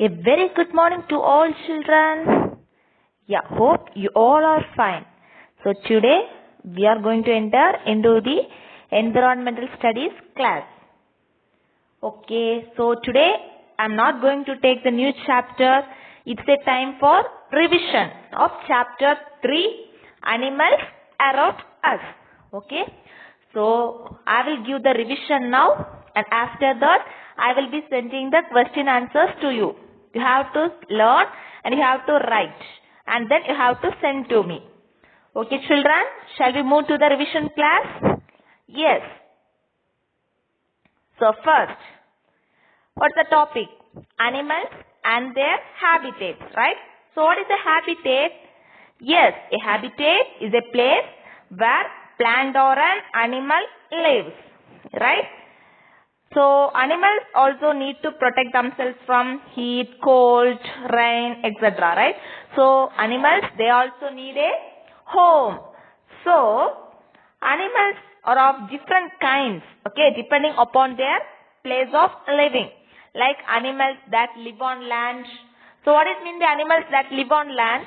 A very good morning to all children. Yeah, hope you all are fine. So today we are going to enter into the environmental studies class. Okay, so today I'm not going to take the new chapter. It's a time for revision of chapter 3, Animals Around Us. Okay, so I will give the revision now, and after that I will be sending the question answers to you. You have to learn and you have to write, and then you have to send to me. Okay children, shall we move to the revision class? Yes. So first, what's the topic? Animals and their habitats, right? So what is a habitat? Yes, a habitat is a place where plant or an animal lives, right? So animals also need to protect themselves from heat, cold, rain, etc. Right? So animals, they also need a home. So animals are of different kinds, okay, depending upon their place of living. Like animals that live on land. So what is mean the animals that live on land?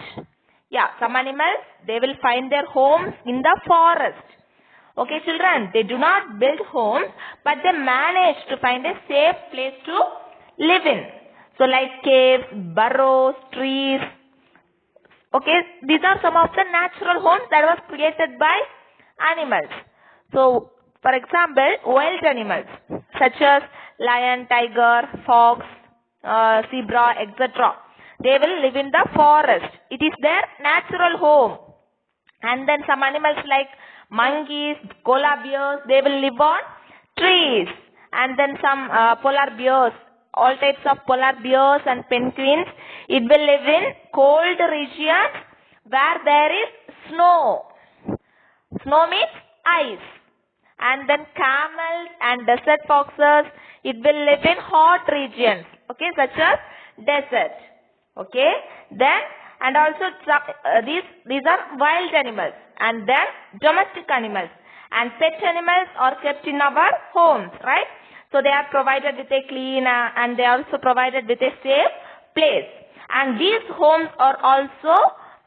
Yeah, some animals, they will find their homes in the forest. Okay children, they do not build homes, but they manage to find a safe place to live in. So like caves, burrows, trees. Okay, these are some of the natural homes that was created by animals. So for example, wild animals such as lion, tiger, fox, zebra, etc. They will live in the forest. It is their natural home. And then some animals like monkeys, koala bears, they will live on trees. And then some polar bears, all types of polar bears and penguins, it will live in cold regions where there is snow. Snow means ice. And then camels and desert foxes, it will live in hot regions, okay, such as desert. Okay, then and also these are wild animals, and then domestic animals, and pet animals are kept in our homes, right? So they are provided with a clean and they are also provided with a safe place. And these homes are also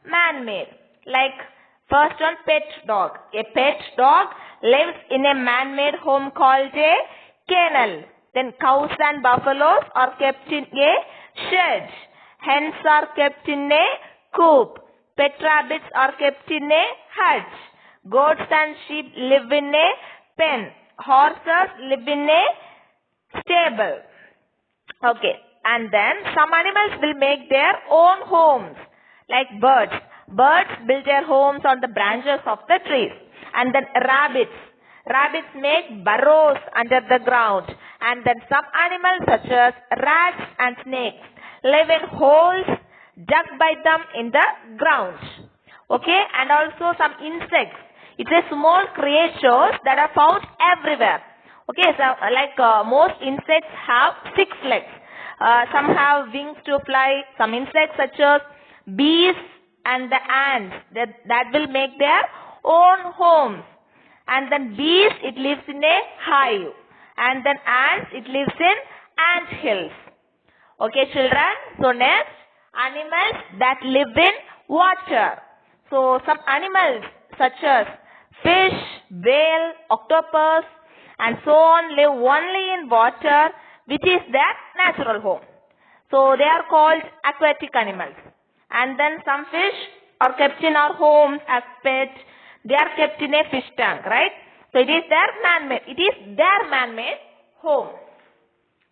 man-made. Like first one, pet dog. A pet dog lives in a man-made home called a kennel. Then cows and buffaloes are kept in a shed. Hens are kept in a coop. Pet rabbits are kept in a hutch. Goats and sheep live in a pen. Horses live in a stable. Okay. And then some animals will make their own homes. Like birds. Birds build their homes on the branches of the trees. And then rabbits. Rabbits make burrows under the ground. And then some animals such as rats and snakes live in holes dug by them in the ground. Okay, and also some insects. It's a small creatures that are found everywhere. Okay, so like most insects have 6 legs. Some have wings to fly. Some insects such as bees and the ants that will make their own homes. And then bees, it lives in a hive. And then ants, it lives in ant hills. Okay children, so next, animals that live in water. So some animals such as fish, whale, octopus and so on live only in water, which is their natural home. So they are called aquatic animals. And then some fish are kept in our homes as pets. They are kept in a fish tank, right? So it is their man-made home.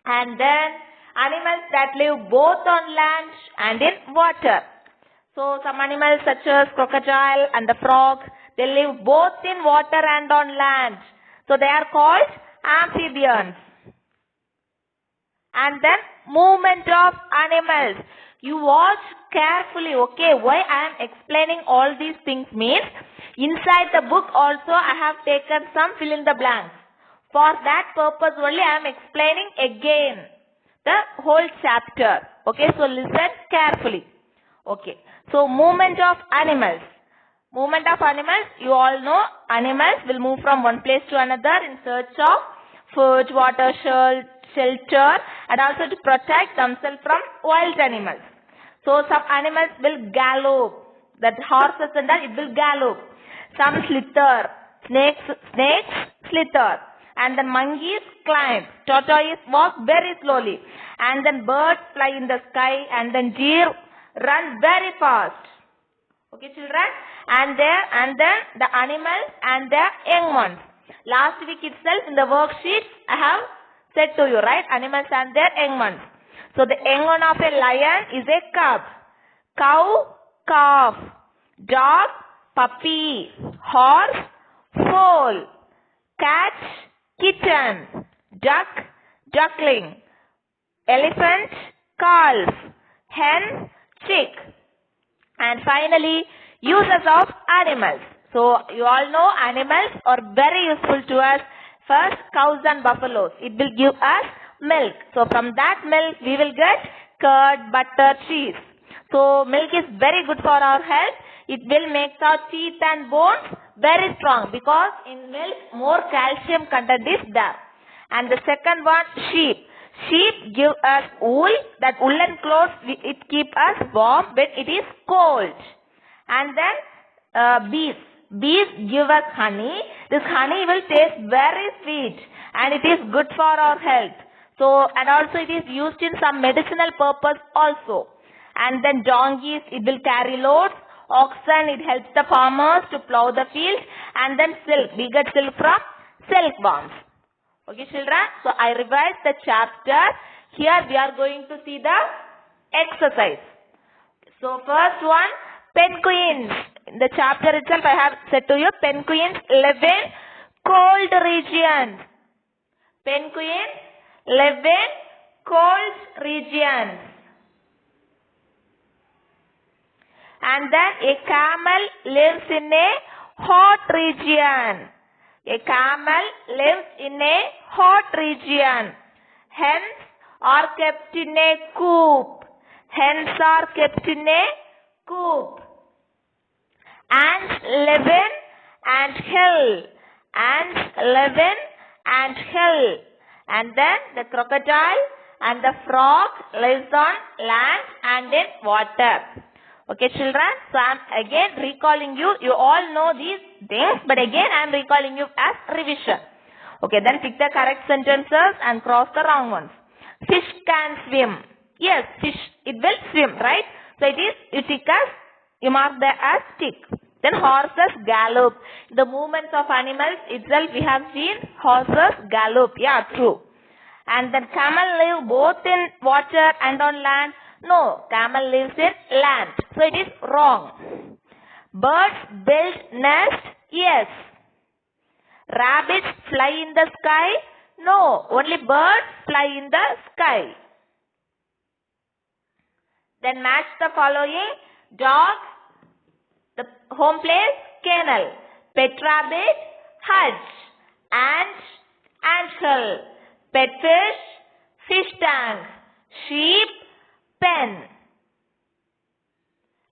And then animals that live both on land and in water. So some animals such as crocodile and the frog, they live both in water and on land. So they are called amphibians. And then movement of animals. You watch carefully, okay? Why I am explaining all these things means, inside the book also I have taken some fill in the blanks. For that purpose only I am explaining again the whole chapter. Okay, so listen carefully. Okay, so movement of animals. Movement of animals, you all know animals will move from one place to another in search of food, water, shelter and also to protect themselves from wild animals. So some animals will gallop. That horses and that, it will gallop. Some slither. Snakes slither. And then monkeys climb. Tortoise walk very slowly. And then birds fly in the sky. And then deer run very fast. Okay, children? And then the animals and their young ones. Last week itself in the worksheet I have said to you, right? Animals and their young ones. So the young one of a lion is a cub. Cow, calf. Dog, puppy. Horse, foal. Cat, kitten. Duck, duckling. Elephant, calf. Hen, chick. And finally, uses of animals. So you all know animals are very useful to us. First, cows and buffaloes. It will give us milk. So from that milk, we will get curd, butter, cheese. So milk is very good for our health. It will make our teeth and bones very strong because in milk more calcium content is there. And the second one, sheep. Sheep give us wool. That woolen clothes, it keep us warm when it is cold. And then bees. Bees give us honey. This honey will taste very sweet and it is good for our health. So, and also it is used in some medicinal purpose also. And then donkeys, it will carry loads. Oxen, it helps the farmers to plow the field. And then silk, we get silk from silkworms. Okay, children? So, I revised the chapter. Here we are going to see the exercise. So, first one, penguins. In the chapter itself, I have said to you, penguins live in cold regions. Penguins live in cold regions. And then a camel lives in a hot region. A camel lives in a hot region. Hens are kept in a coop. Hens are kept in a coop. Ants live in ant hill. Ants live in ant hill. And then the crocodile and the frog lives on land and in water. Okay, children, so I am again recalling you. You all know these things, but again I am recalling you as revision. Okay, then pick the correct sentences and cross the wrong ones. Fish can swim. Yes, fish, it will swim, right? So it is, you tick as, you mark there as tick. Then horses gallop. The movements of animals itself we have seen horses gallop. Yeah, true. And then camel live both in water and on land. No, camel lives in land. So it is wrong. Birds build nest. Yes. Rabbits fly in the sky. No, only birds fly in the sky. Then match the following. Dog, the home place, kennel. Pet rabbit, hutch. Ant hill. Pet fish, fish tank. Sheep, pen.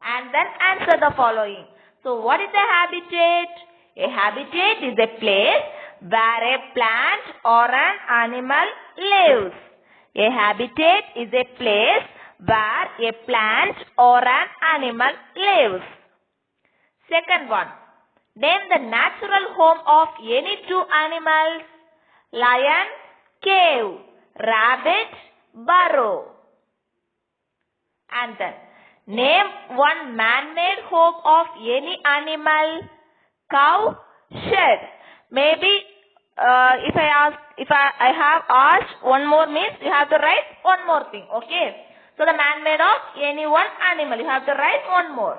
And then answer the following. So what is a habitat? A habitat is a place where a plant or an animal lives. A habitat is a place where a plant or an animal lives. Second one. Name the natural home of any two animals. Lion, cave. Rabbit, burrow. And then name one man-made home of any animal. Cow, shed. Maybe if I have asked one more means you have to write one more thing. Okay. So the man-made of any one animal. You have to write one more.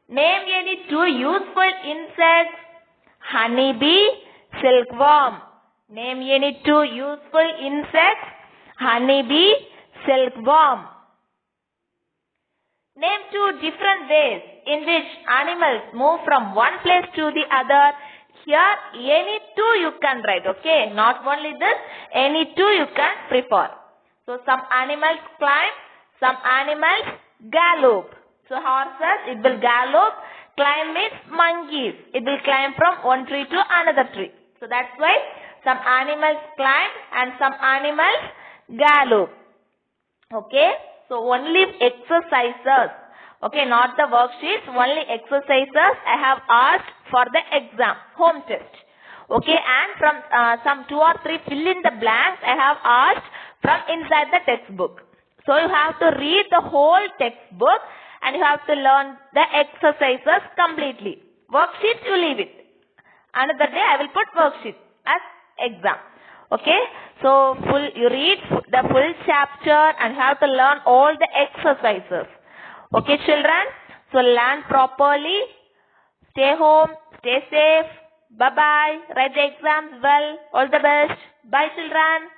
Name any two useful insects. Honeybee, silkworm. Name any two useful insects. Honeybee, silkworm. Name two different ways in which animals move from one place to the other. Here, any two you can write, okay? Not only this, any two you can prefer. So, some animals climb, some animals gallop. So, horses, it will gallop. Climb means monkeys. It will climb from one tree to another tree. So, that's why some animals climb and some animals gallop. Okay, so only exercises. Okay, not the worksheets, only exercises I have asked for the exam, home test. Okay, and from some 2 or 3 fill in the blanks I have asked from inside the textbook. So you have to read the whole textbook and you have to learn the exercises completely. Worksheets you leave it. Another day I will put worksheet as exam. Okay, so you read the full chapter and you have to learn all the exercises. Okay children, so learn properly, stay home, stay safe, bye bye, write the exams well, all the best, bye children.